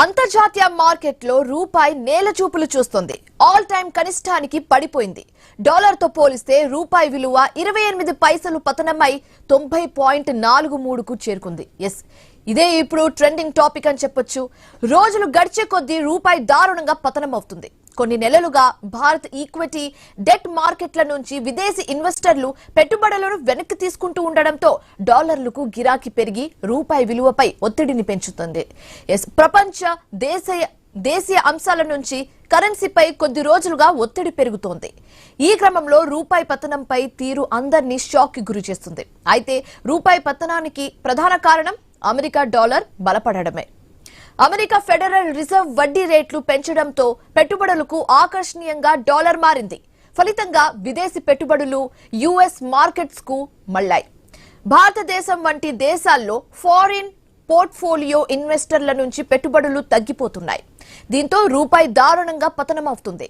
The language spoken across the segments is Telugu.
అంతర్జాతీయ మార్కెట్లో రూపాయి నేల చూపులు చూస్తుంది. ఆల్ టైమ్ కనిష్టానికి పడిపోయింది. డాలర్తో పోలిస్తే రూపాయి విలువ 28 పైసలు పతనమై 90.43కు చేరుకుంది. ఇదే ఇప్పుడు ట్రెండింగ్ టాపిక్ అని చెప్పొచ్చు. రోజులు గడిచే కొద్దీ రూపాయి దారుణంగా పతనం అవుతుంది. కొన్ని నెలలుగా భారత్ ఈక్విటీ డెట్ మార్కెట్ల నుంచి విదేశీ ఇన్వెస్టర్లు పెట్టుబడులను వెనక్కి తీసుకుంటూ ఉండడంతో డాలర్లకు గిరాకీ పెరిగి రూపాయి విలువపై ఒత్తిడిని పెంచుతుంది. ప్రపంచ దేశీయ అంశాల నుంచి కరెన్సీపై కొద్ది రోజులుగా ఒత్తిడి పెరుగుతోంది. ఈ క్రమంలో రూపాయి పతనంపై తీరు అందరినీ షాక్ కి గురి చేస్తుంది. అయితే రూపాయి పతనానికి ప్రధాన కారణం అమెరికా డాలర్ బలపడడమే. అమెరికా ఫెడరల్ రిజర్వ్ వడ్డీ రేట్లు పెంచడంతో పెట్టుబడులకు ఆకర్షణీయంగా డాలర్ మారింది. ఫలితంగా విదేశీ పెట్టుబడులు యుఎస్ మార్కెట్స్ కు మళ్లాయి. భారతదేశం వంటి దేశాల్లో ఫారిన్ పోర్ట్ఫోలియో ఇన్వెస్టర్ల నుంచి పెట్టుబడులు తగ్గిపోతున్నాయి. దీంతో రూపాయి దారుణంగా పతనమవుతుంది.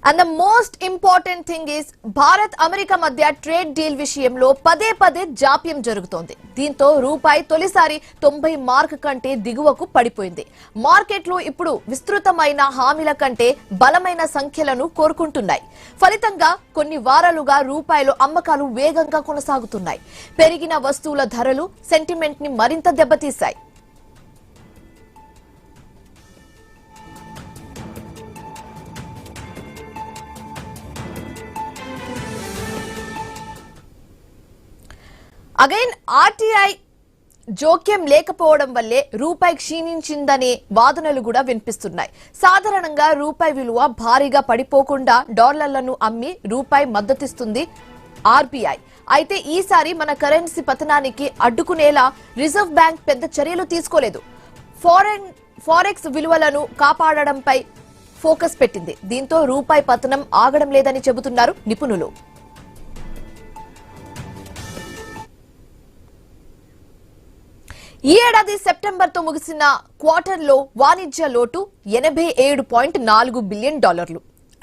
And the most important thing is Bharat America మధ్య ట్రేడ్ డీల్ విషయంలో పదే పదే జాప్యం జరుగుతోంది. దీంతో రూపాయి తొలిసారి 90 మార్క్ కంటే దిగువకు పడిపోయింది. మార్కెట్లు ఇప్పుడు విస్తృతమైన హామీల కంటే బలమైన సంఖ్యలను కోరుకుంటున్నాయి. ఫలితంగా కొన్ని వారాలుగా రూపాయిలో అమ్మకాలు వేగంగా కొనసాగుతున్నాయి. పెరిగిన వస్తువుల ధరలు సెంటిమెంట్ ని మరింత దెబ్బతీశాయి. అగైన్ ఆర్టీఐ జోక్యం లేకపోవడం వల్లే రూపాయి క్షీణించిందనే వాదనలు కూడా వినిపిస్తున్నాయి. సాధారణంగా రూపాయి విలువ భారీగా పడిపోకుండా డాలర్లను అమ్మి రూపాయి మద్దతిస్తుంది ఆర్బీఐ. అయితే ఈసారి మన కరెన్సీ పతనానికి అడ్డుకునేలా రిజర్వ్ బ్యాంక్ పెద్ద చర్యలు తీసుకోలేదు. ఫారెక్స్ విలువలను కాపాడడంపై ఫోకస్ పెట్టింది. దీంతో రూపాయి పతనం ఆగడం లేదని చెబుతున్నారు నిపుణులు. ఈ ఏడాది సెప్టెంబర్తో ముగిసిన క్వార్టర్లో వాణిజ్య లోటు $87.4 బిలియన్.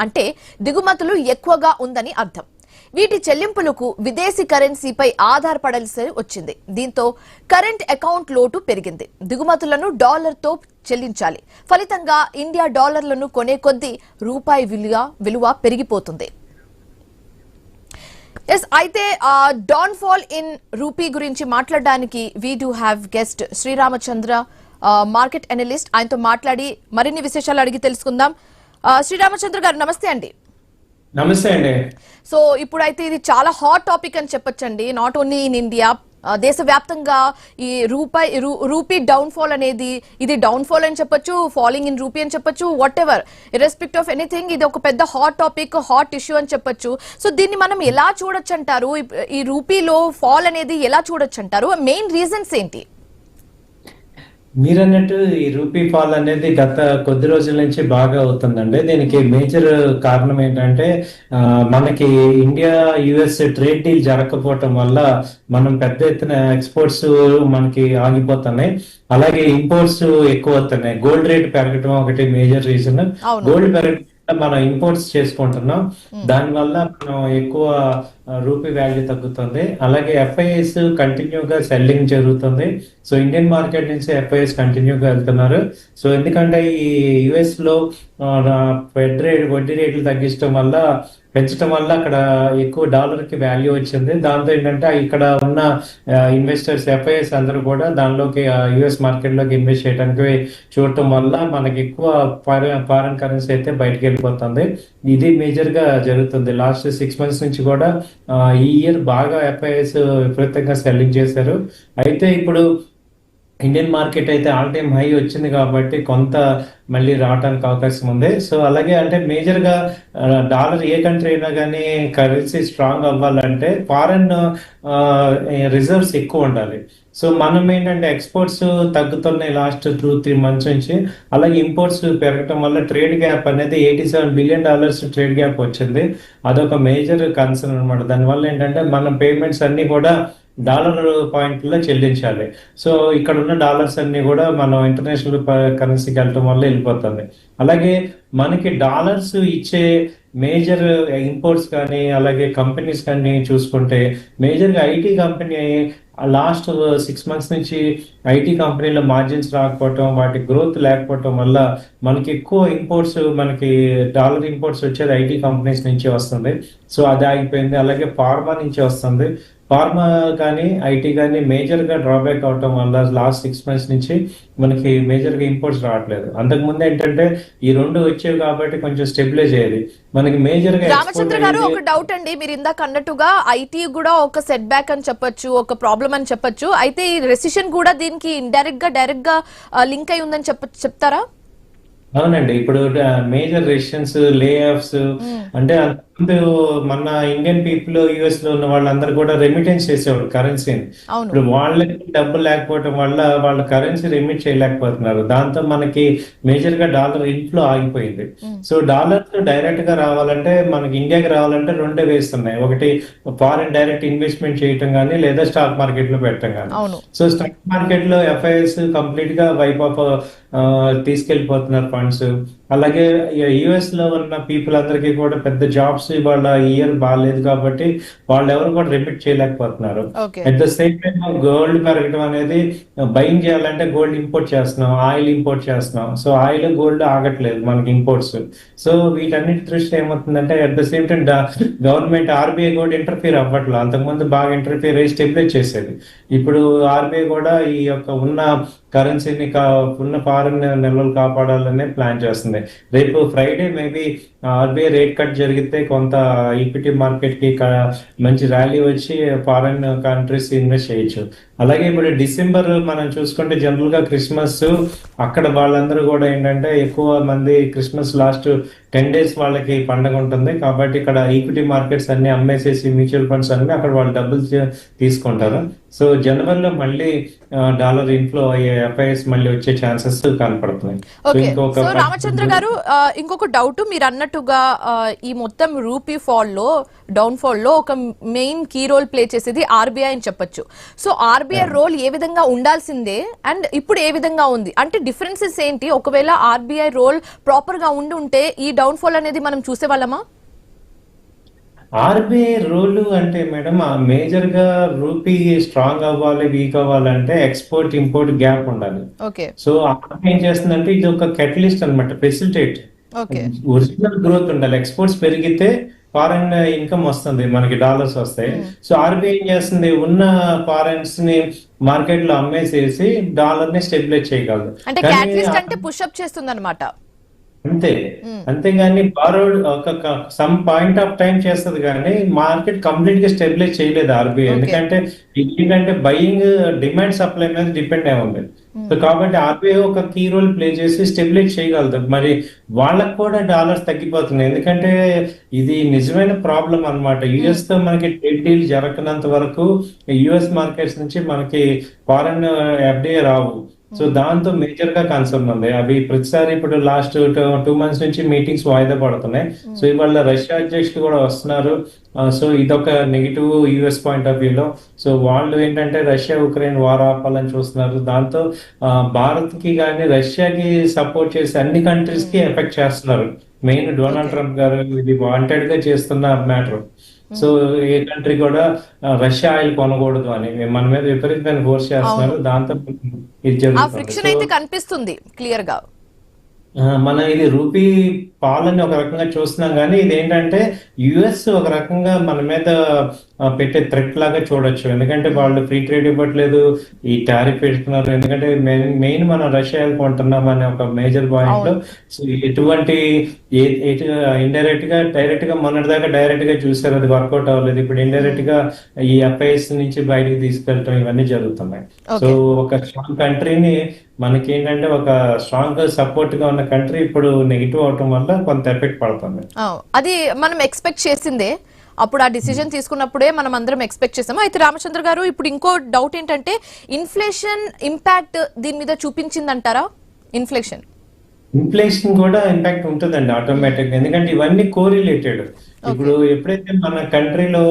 అంటే దిగుమతులు ఎక్కువగా ఉందని అర్థం. వీటి చెల్లింపులకు విదేశీ కరెన్సీపై ఆధారపడాల్సి వచ్చింది. దీంతో కరెంట్ అకౌంట్ లోటు పెరిగింది. దిగుమతులను డాలర్తో చెల్లించాలి. ఫలితంగా ఇండియా డాలర్లను కొనే కొద్దీ రూపాయి విలువ పెరిగిపోతుంది. అయితే డౌన్ ఫాల్ ఇన్ రూపీ గురించి మాట్లాడడానికి we do have guest Sriramachandra, market analyst. ఆయనతో మాట్లాడి మరిన్ని విశేషాలు అడిగి తెలుసుకుందాం. శ్రీరామచంద్ర గారు నమస్తే అండి. నమస్తే అండి. సో ఇప్పుడైతే ఇది చాలా హాట్ టాపిక్ అని చెప్పొచ్చండి. నాట్ ఓన్లీ ఇన్ ఇండియా, దేశవ్యాప్తంగా ఈ రూపీ డౌన్ ఫాల్ అనేది, ఇది డౌన్ ఫాల్ అని చెప్పొచ్చు, ఫాలింగ్ ఇన్ రూపీ అని చెప్పొచ్చు, వాట్ ఎవర్ ఇర్రెస్పెక్ట్ ఆఫ్ ఎనీథింగ్, ఇది ఒక పెద్ద హాట్ టాపిక్, హాట్ ఇష్యూ అని చెప్పొచ్చు. సో దీన్ని మనం ఎలా చూడొచ్చు అంటారు? ఈ రూపీలో ఫాల్ అనేది ఎలా చూడొచ్చు అంటారు? మెయిన్ రీజన్స్ ఏంటి? మీరన్నట్టు ఈ రూపీ ఫాల్ అనేది గత కొద్ది రోజుల నుంచి బాగా అవుతుందండి. దీనికి మేజర్ కారణం ఏంటంటే మనకి ఇండియా యుఎస్ ట్రేడ్ డీల్ జరగకపోవటం వల్ల మనం పెద్ద ఎత్తున ఎక్స్పోర్ట్స్ మనకి ఆగిపోతున్నాయి. అలాగే ఇంపోర్ట్స్ ఎక్కువ అవుతున్నాయి. గోల్డ్ రేట్ పెరగటం ఒకటి మేజర్ రీజన్. గోల్డ్ పెరగటం మనం ఇంపోర్ట్స్ చేసుకుంటున్నాం, దానివల్ల మనం ఎక్కువ రూపీ వాల్యూ తగ్గుతుంది. అలాగే ఎఫ్ఐఎస్ కంటిన్యూగా సెల్లింగ్ జరుగుతుంది. సో ఇండియన్ మార్కెట్ నుంచి ఎఫ్ఐఎస్ కంటిన్యూగా వెళ్తున్నారు. సో ఎందుకంటే ఈ యుఎస్ లో వడ్డీ రేట్లు పెంచడం వల్ల అక్కడ ఎక్కువ డాలర్ కి వాల్యూ వచ్చింది. దాంతో ఏంటంటే ఇక్కడ ఉన్న ఇన్వెస్టర్స్ ఎఫ్ఐఎస్ అందరూ కూడా దానిలోకి యుఎస్ మార్కెట్ లోకి ఇన్వెస్ట్ చేయడానికి చూడటం వల్ల మనకి ఎక్కువ ఫారెన్ కరెన్సీ అయితే బయటకు వెళ్ళిపోతుంది. ఇది మేజర్ గా జరుగుతుంది. లాస్ట్ 6 months నుంచి కూడా ఈ ఇయర్ బాగా ఎఫ్ఐఎస్ విపరీతంగా సెల్లింగ్ చేశారు. అయితే ఇప్పుడు ఇండియన్ మార్కెట్ అయితే ఆల్ టైమ్ హై వచ్చింది కాబట్టి కొంత మళ్ళీ రావడానికి అవకాశం ఉంది. సో అలాగే అంటే మేజర్ గా డాలర్ ఏ కంట్రీ అయినా కానీ కరెన్సీ స్ట్రాంగ్ అవ్వాలంటే ఫారెన్ రిజర్వ్స్ ఎక్కువ ఉండాలి. సో మనం ఏంటంటే ఎక్స్పోర్ట్స్ తగ్గుతున్నాయి లాస్ట్ 2-3 మంత్స్ నుంచి. అలాగే ఇంపోర్ట్స్ పెరగటం వల్ల ట్రేడ్ గ్యాప్ అనేది $87 బిలియన్ ట్రేడ్ గ్యాప్ వచ్చింది. అదొక మేజర్ కన్సర్న్ అనమాట. దానివల్ల ఏంటంటే మన పేమెంట్స్ అన్ని కూడా డాలర్ పాయింట్లో చెల్లించాలి. సో ఇక్కడ ఉన్న డాలర్స్ అన్ని కూడా మనం ఇంటర్నేషనల్ కరెన్సీకి వెళ్ళటం వల్ల వెళ్ళిపోతుంది. అలాగే మనకి డాలర్స్ ఇచ్చే మేజర్ ఇంపోర్ట్స్ కానీ అలాగే కంపెనీస్ కానీ చూసుకుంటే మేజర్గా ఐటీ కంపెనీ లాస్ట్ 6 మంత్స్ నుంచి ఐటీ కంపెనీల మార్జిన్స్ రాకపోవటం, వాటి గ్రోత్ లేకపోవటం వల్ల మనకి ఎక్కువ ఇంపోర్ట్స్, మనకి డాలర్ ఇంపోర్ట్స్ వచ్చేది ఐటీ కంపెనీస్ నుంచి వస్తుంది. సో అది ఆగిపోయింది. అలాగే ఫార్మా నుంచి వస్తుంది. ఫార్మా కానీ ఐటీ కానీ మేజర్గా డ్రాబ్యాక్ అవటం వల్ల లాస్ట్ 6 మంత్స్ నుంచి మనకి మేజర్గా ఇంపోర్ట్స్ రావట్లేదు. అంతకుముందు ఏంటంటే ఈ రెండు వచ్చేవి కాబట్టి కొంచెం స్టెబిలైజ్ అయ్యేది. మనకి మేజర్గా రామచంద్ర గారు, ఒక డౌట్ అండి. మీరు ఇందాక అన్నట్టుగా ఐటీ కూడా ఒక సెట్ బ్యాక్ అని చెప్పొచ్చు, ఒక ప్రాబ్లం అని చెప్పొచ్చు. అయితే ఈ రెసిషన్ కూడా దీనికి ఇండైరెక్ట్ గా డైరెక్ట్ గా లింక్ అయి ఉందని చెప్తారా? అవునండి. ఇప్పుడు మేజర్ రెసిషన్స్, లే ఆఫ్స్ అంటే అంతకుముందు మన ఇండియన్ పీపుల్ యుఎస్ లో ఉన్న వాళ్ళందరూ కూడా రెమిటెన్స్ చేసేవారు కరెన్సీని. ఇప్పుడు వాళ్ళకి డబ్బు లేకపోవడం వల్ల వాళ్ళ కరెన్సీ రెమిట్ చేయలేకపోతున్నారు. దాంతో మనకి మేజర్ గా డాలర్ ఇన్ఫ్లో ఆగిపోయింది. సో డాలర్ డైరెక్ట్ గా రావాలంటే మనకి ఇండియాకి రావాలంటే రెండే వేస్తున్నాయి. ఒకటి ఫారిన్ డైరెక్ట్ ఇన్వెస్ట్మెంట్ చేయటం కానీ లేదా స్టాక్ మార్కెట్ లో పెట్టడం కానీ. సో స్టాక్ మార్కెట్ లో ఎఫ్ఐఎస్ కంప్లీట్ గా వైప్ ఆఫ్ తీసుకెళ్లిపోతున్నారు ఫండ్స్. అలాగే యుఎస్ లో ఉన్న పీపుల్ అందరికీ కూడా పెద్ద జాబ్స్ వాళ్ళ ఇయర్ బాగాలేదు కాబట్టి వాళ్ళు ఎవరు కూడా రిమిట్ చేయలేకపోతున్నారు. At the same time gold పెరగడం అనేది, బయింగ్ చేయాలంటే గోల్డ్ ఇంపోర్ట్ చేస్తున్నాం, ఆయిల్ ఇంపోర్ట్ చేస్తున్నాం. సో ఆయిల్ గోల్డ్ ఆగట్లేదు మనకి ఇంపోర్ట్స్. సో వీటన్నిటి దృష్టి ఏమవుతుందంటే at the same time government RBI కూడా ఇంటర్ఫీర్ అవ్వట్లేదు. అంతకుముందు బాగా ఇంటర్ఫీర్ అయ్యి స్టెబిలైజ్ చేసేది. ఇప్పుడు ఆర్బీఐ కూడా ఈ యొక్క ఉన్న కరెన్సీని ఉన్న ఫారెన్ నిల్వలు కాపాడాలనే ప్లాన్ చేస్తుంది. రేపు Friday maybe RBI rate cut జరిగితే కొంత ఈక్విటీ మార్కెట్ కి మంచి ర్యాలీ వచ్చి ఫారెన్ కంట్రీస్ ఇన్వెస్ట్ చేయొచ్చు. అలాగే ఇప్పుడు డిసెంబర్ మనం చూసుకుంటే జనరల్ గా క్రిస్మస్, అక్కడ వాళ్ళందరూ కూడా ఏంటంటే ఎక్కువ మంది క్రిస్మస్ లాస్ట్ 10 days వాళ్ళకి పండగ ఉంటుంది కాబట్టి ఇక్కడ ఈక్విటీ మార్కెట్స్ అన్ని అమ్మేసేసి మ్యూచువల్ ఫండ్స్ అన్ని అక్కడ వాళ్ళు డబ్బులు తీసుకుంటారు. సో జనవరిలో మళ్ళీ డాలర్ ఇన్ఫ్లో అయ్యే ఎఫ్ఐఎస్ మళ్ళీ వచ్చే ఛాన్సెస్ కనపడుతున్నాయి. సో రామచంద్ర గారు, ఇంకొక డౌట్, మీరు అన్నట్టుగా ఈ మొత్తం రూపీ డౌన్ ఫాల్ లో ఒక మెయిన్ కీ రోల్ ప్లే చేసేది ఆర్బీఐ అని చెప్పొచ్చు. సో ఆర్బీఐ రోల్ ఏ విధంగా ఉండాల్సిందే అండ్ ఇప్పుడు ఏ విధంగా ఉంది అంటే డిఫరెన్సెస్ ఏంటి? ఒకవేళ ఆర్బీఐ రోల్ ప్రాపర్ గా ఉంటే ఈ డౌన్ ఫాల్ అనేది మనం చూసేవాళ్ళమా? ఆర్బీఐ రోల్ అంటే మేడం మేజర్ గా రూపీ స్ట్రాంగ్ అవ్వాలి, వీక్ అవ్వాలంటే ఎక్స్పోర్ట్ ఇంపోర్ట్ గ్యాప్ ఉండాలి. సో ఆర్బీఐ ఏం చేస్తుందంటే ఇది ఒక కెటలిస్ట్ అనమాట, ఫెసిలిటేట్. ఒరిజినల్ గ్రోత్ ఉండాలి. ఎక్స్పోర్ట్స్ పెరిగితే ఫారెన్ ఇన్కమ్ వస్తుంది, మనకి డాలర్స్ వస్తాయి. సో ఆర్బీఐ ఏం చేస్తుంది, ఉన్న ఫారెన్స్ ని మార్కెట్ లో అమ్మేసేసి డాలర్ ని స్టెబిలైజ్ చేయగలదు. అంటే పుషప్ చేస్తుంది అనమాట. అంతే. అంతేగాని బారోడ్ ఒక సమ్ పాయింట్ ఆఫ్ టైం చేస్తుంది కానీ మార్కెట్ కంప్లీట్ గా స్టెబిలైజ్ చేయలేదు ఆర్బీఐ. ఎందుకంటే ఏంటంటే బయింగ్ డిమాండ్ సప్లై మీద డిపెండ్ అయి ఉంది. సో కాబట్టి ఆర్బీఐ ఒక కీ రోల్ ప్లే చేసి స్టెబిలైజ్ చేయగలదు. మరి వాళ్ళకు కూడా డాలర్స్ తగ్గిపోతున్నాయి. ఎందుకంటే ఇది నిజమైన ప్రాబ్లం అనమాట. యుఎస్ తో మనకి ట్రేడ్ డీల్ జరగనంత వరకు యుఎస్ మార్కెట్స్ నుంచి మనకి ఫారెన్ ఎఫ్డీఐ రావు. సో దాంతో మేజర్ గా కన్సర్న్ ఉంది. అవి ప్రతిసారి ఇప్పుడు లాస్ట్ 2 months నుంచి మీటింగ్స్ వాయిదా పడుతున్నాయి. సో ఇవాళ రష్యా అధ్యక్షులు కూడా వస్తున్నారు. సో ఇదొక నెగిటివ్ యుఎస్ పాయింట్ ఆఫ్ వ్యూలో. సో వాళ్ళు ఏంటంటే రష్యా ఉక్రెయిన్ వార్ ఆపాలని చూస్తున్నారు. దాంతో భారత్ కి కానీ రష్యాకి సపోర్ట్ చేసే అన్ని కంట్రీస్ కి ఎఫెక్ట్ చేస్తున్నారు. మెయిన్ డొనాల్డ్ ట్రంప్ గారు ఇది వాంటెడ్ గా చేస్తున్న మ్యాటర్. సో ఏ కంట్రీ కూడా రష్యా ఆయిల్ కొనకూడదు అని మన మీద విపరీతమైన ఫోర్స్ చేస్తున్నారు. దాంతో ఇది జరుగుతుంది. కనిపిస్తుంది క్లియర్ గా. మన ఇది రూపీ పాలని ఒక రకంగా చూస్తున్నాం కానీ ఇది ఏంటంటే యుఎస్ ఒక రకంగా మన మీద పెట్టే థ్రెట్ లాగా చూడొచ్చు. ఎందుకంటే వాళ్ళు ఫ్రీ ట్రేడ్ ఇవ్వట్లేదు, ఈ టారిఫ్ పెడుతున్నారు. ఎందుకంటే మెయిన్ మనం రష్యా కొంటున్నాం అనే ఒక మేజర్ పాయింట్ లో ఎటువంటి ఇండైరెక్ట్ గా డైరెక్ట్ గా మొన్నటిదాకా డైరెక్ట్ గా చూసారు, అది వర్కౌట్ అవ్వలేదు. ఇప్పుడు ఇండైరెక్ట్ గా ఈ ఎఫ్ఐఎస్ నుంచి బయటకు తీసుకెళ్ళటం ఇవన్నీ జరుగుతున్నాయి. సో ఒక స్ట్రాంగ్ కంట్రీని మనకి ఏంటంటే ఒక స్ట్రాంగ్ సపోర్ట్ గా ఉన్న కంట్రీ ఇప్పుడు నెగిటివ్ అవటం వల్ల కొంత ఎఫెక్ట్ పడుతుంది. అది మనం ఎక్స్పెక్ట్ చేసిందే. అప్పుడు ఆ డిసిజన్ తీసుకున్నప్పుడే మనం అందరం ఎక్స్పెక్ట్ చేసాము. అయితే రామచంద్ర గారు, ఇప్పుడు ఇంకో డౌట్ ఏంటంటే ఇన్ఫ్లేషన్ ఇంపాక్ట్ దీని మీద చూపించిందంటారా? ఇన్ఫ్లేషన్ కూడా ఇంపాక్ట్ ఉంటుందండి ఆటోమేటిక్, ఎందుకంటే ఇవన్నీ కోరిలేటెడ్. ఇప్పుడు ఎప్పుడైతే మన కంట్రీలో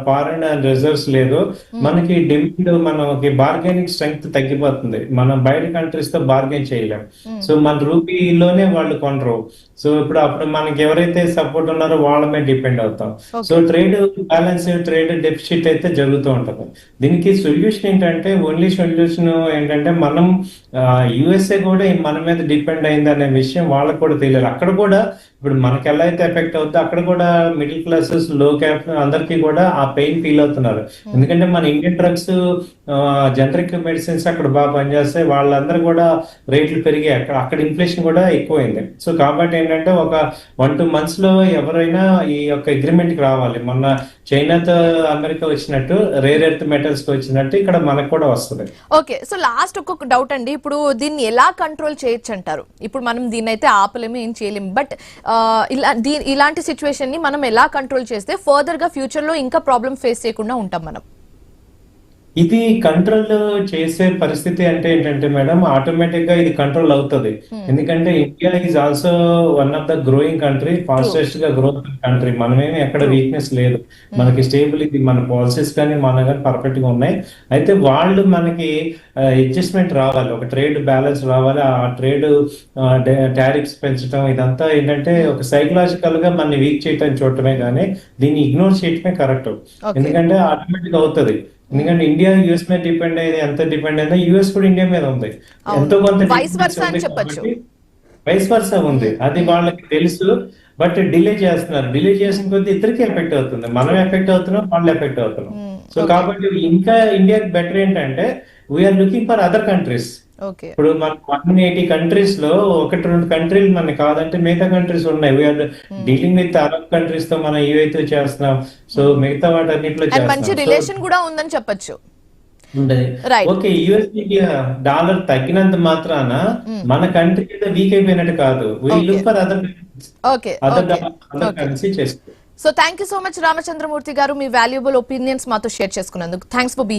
ఫారెన్ రిజర్వ్స్ లేదో మనకి డిమాండ్, మనకి బార్గెనింగ్ స్ట్రెంగ్త్ తగ్గిపోతుంది. మనం బయట కంట్రీస్ తో బార్గెన్ చేయలేం. సో మన రూపీలోనే వాళ్ళు కొనరు. సో అప్పుడు మనకి ఎవరైతే సపోర్ట్ ఉన్నారో వాళ్ళ మీద డిపెండ్ అవుతాం. So trade balance, trade deficit అయితే జరుగుతూ ఉంటుంది. దీనికి సొల్యూషన్ ఏంటంటే, ఓన్లీ సొల్యూషన్ ఏంటంటే మనం యుఎస్ఏ కూడా మన మీద డిపెండ్ అయింది అనే విషయం వాళ్ళకు కూడా తెలియాలి. అక్కడ కూడా ఇప్పుడు మనకి ఎలా అయితే ఎఫెక్ట్ అవుతుందో అక్కడ కూడా మిడిల్ క్లాసెస్, లో క్యాప్ అందరికీ కూడా ఆ పెయిన్ ఫీల్ అవుతున్నారు. ఎందుకంటే మన ఇండియన్ డ్రగ్స్, జనరిక్ మెడిసిన్స్ అక్కడ బాగా పనిచేస్తాయి. వాళ్ళందరూ కూడా రేట్లు పెరిగాయి. అక్కడ ఇన్ఫ్లేషన్ కూడా ఎక్కువైంది. సో కాబట్టి ఏంటంటే ఒక 1-2 months లో ఎవరైనా ఈ యొక్క అగ్రిమెంట్ కి రావాలి. మొన్న చైనాతో అమెరికా వచ్చినట్టు, రేర్ ఎర్త్ మెటల్స్ కి వచ్చినట్టు ఇక్కడ మనకు కూడా వస్తుంది. ఓకే, సో లాస్ట్ ఒక్కొక్క డౌట్ అండి. ఇప్పుడు దీన్ని ఎలా కంట్రోల్ చేయొచ్చు అంటారు? ఇప్పుడు మనం దీన్ని అయితే ఆపలేము, ఏం చేయలేము. బట్ ఇలాంటి సిచ్యువేషన్ ని మనం ఎలా కంట్రోల్ చేస్తే ఫర్దర్ గా ఫ్యూచర్ లో ఇంకా ప్రాబ్లం ఫేస్ చేయకుండా ఉంటాం మనం? ఇది కంట్రోల్ చేసే పరిస్థితి అంటే ఏంటంటే మేడం, ఆటోమేటిక్ గా ఇది కంట్రోల్ అవుతుంది. ఎందుకంటే India is also one of the growing country, fastest గా గ్రోత్ కంట్రీ. మనమేమి ఎక్కడ వీక్నెస్ లేదు. మనకి స్టేబిలిటీ, మన పాలసీస్ కానీ మన కానీ పర్ఫెక్ట్ గా ఉన్నాయి. అయితే వాళ్ళు మనకి అడ్జస్ట్మెంట్ రావాలి, ఒక ట్రేడ్ బ్యాలెన్స్ రావాలి. ఆ ట్రేడ్ టారిఫ్స్ పెంచడం ఇదంతా ఏంటంటే ఒక సైకలాజికల్ గా మన వీక్ చేయటం చూడటమే, కానీ దీన్ని ఇగ్నోర్ చేయటమే కరెక్ట్. ఎందుకంటే ఆటోమేటిక్ అవుతుంది. ఎందుకంటే ఇండియా యుఎస్ మీద డిపెండ్ అయ్యేది, ఎంత డిపెండ్ అయిందో యుఎస్ కూడా ఇండియా మీద ఉంది. ఎంతో కొంత వైస్ వర్సా ఉంది. అది వాళ్ళకి తెలుసు. బట్ డిలే చేస్తున్నారు. డిలే చేసిన కొద్దీ ఇద్దరికి ఎఫెక్ట్ అవుతుంది. మనం ఎఫెక్ట్ అవుతున్నాం, వాళ్ళు ఎఫెక్ట్ అవుతున్నాం. సో కాబట్టి ఇంకా ఇండియాకి బెటర్ ఏంటంటే we are looking for other countries. ఇప్పుడు మన 180 కంట్రీస్ లో 1-2 కంట్రీలు మనకి కాదంటే మిగతా కంట్రీస్ ఉన్నాయి. We are dealing with Arab countries తో మనం ఏవైతే చేస్తున్నాం. సో మిగతా వాటన్నిటిలో మంచి రిలేషన్ కూడా ఉందని చెప్పొచ్చు. ఓకే, యుఎస్ డాలర్ తగ్గినంత మాత్రాన మన కంట్రీ వీక్ అయిపోయినట్టు కాదు. We look for other currency చేసుకో. So thank you so much Ramachandramurthy garu, మీ వాల్యుబుల్ ఒపీనియన్స్ మాతో షేర్ చేసుకున్నందుకు. Thanks for being